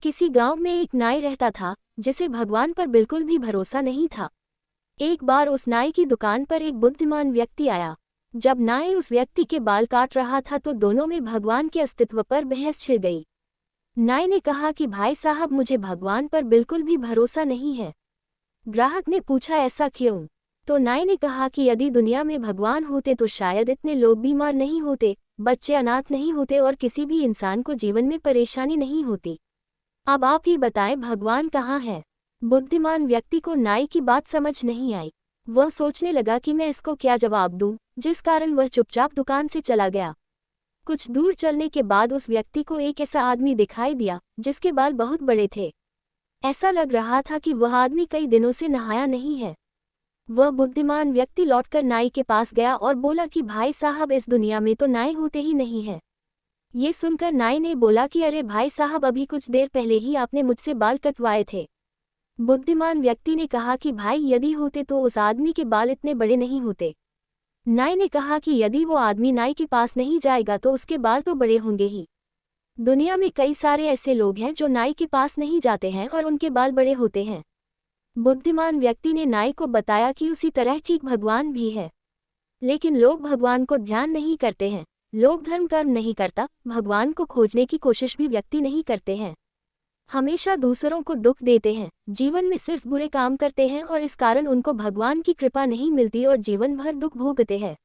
किसी गांव में एक नाई रहता था जिसे भगवान पर बिल्कुल भी भरोसा नहीं था। एक बार उस नाई की दुकान पर एक बुद्धिमान व्यक्ति आया। जब नाई उस व्यक्ति के बाल काट रहा था तो दोनों में भगवान के अस्तित्व पर बहस छिड़ गई। नाई ने कहा कि भाई साहब, मुझे भगवान पर बिल्कुल भी भरोसा नहीं है। ग्राहक ने पूछा, ऐसा क्यों? तो नाई ने कहा कि यदि दुनिया में भगवान होते तो शायद इतने लोग बीमार नहीं होते, बच्चे अनाथ नहीं होते और किसी भी इंसान को जीवन में परेशानी नहीं होती। अब आप ही बताएं, भगवान कहाँ है? बुद्धिमान व्यक्ति को नाई की बात समझ नहीं आई। वह सोचने लगा कि मैं इसको क्या जवाब दूं, जिस कारण वह चुपचाप दुकान से चला गया। कुछ दूर चलने के बाद उस व्यक्ति को एक ऐसा आदमी दिखाई दिया जिसके बाल बहुत बड़े थे। ऐसा लग रहा था कि वह आदमी कई दिनों से नहाया नहीं है। वह बुद्धिमान व्यक्ति लौटकर नाई के पास गया और बोला कि भाई साहब, इस दुनिया में तो नाई होते ही नहीं है। ये सुनकर नाई ने बोला कि अरे भाई साहब, अभी कुछ देर पहले ही आपने मुझसे बाल कटवाए थे। बुद्धिमान व्यक्ति ने कहा कि भाई, यदि होते तो उस आदमी के बाल इतने बड़े नहीं होते। नाई ने कहा कि यदि वो आदमी नाई के पास नहीं जाएगा तो उसके बाल तो बड़े होंगे ही। दुनिया में कई सारे ऐसे लोग हैं जो नाई के पास नहीं जाते हैं और उनके बाल बड़े होते हैं। बुद्धिमान व्यक्ति ने नाई को बताया कि उसी तरह ठीक भगवान भी है, लेकिन लोग भगवान को ध्यान नहीं करते हैं। लोग धर्म कर्म नहीं करता, भगवान को खोजने की कोशिश भी व्यक्ति नहीं करते हैं। हमेशा दूसरों को दुख देते हैं, जीवन में सिर्फ बुरे काम करते हैं और इस कारण उनको भगवान की कृपा नहीं मिलती और जीवन भर दुख भोगते हैं।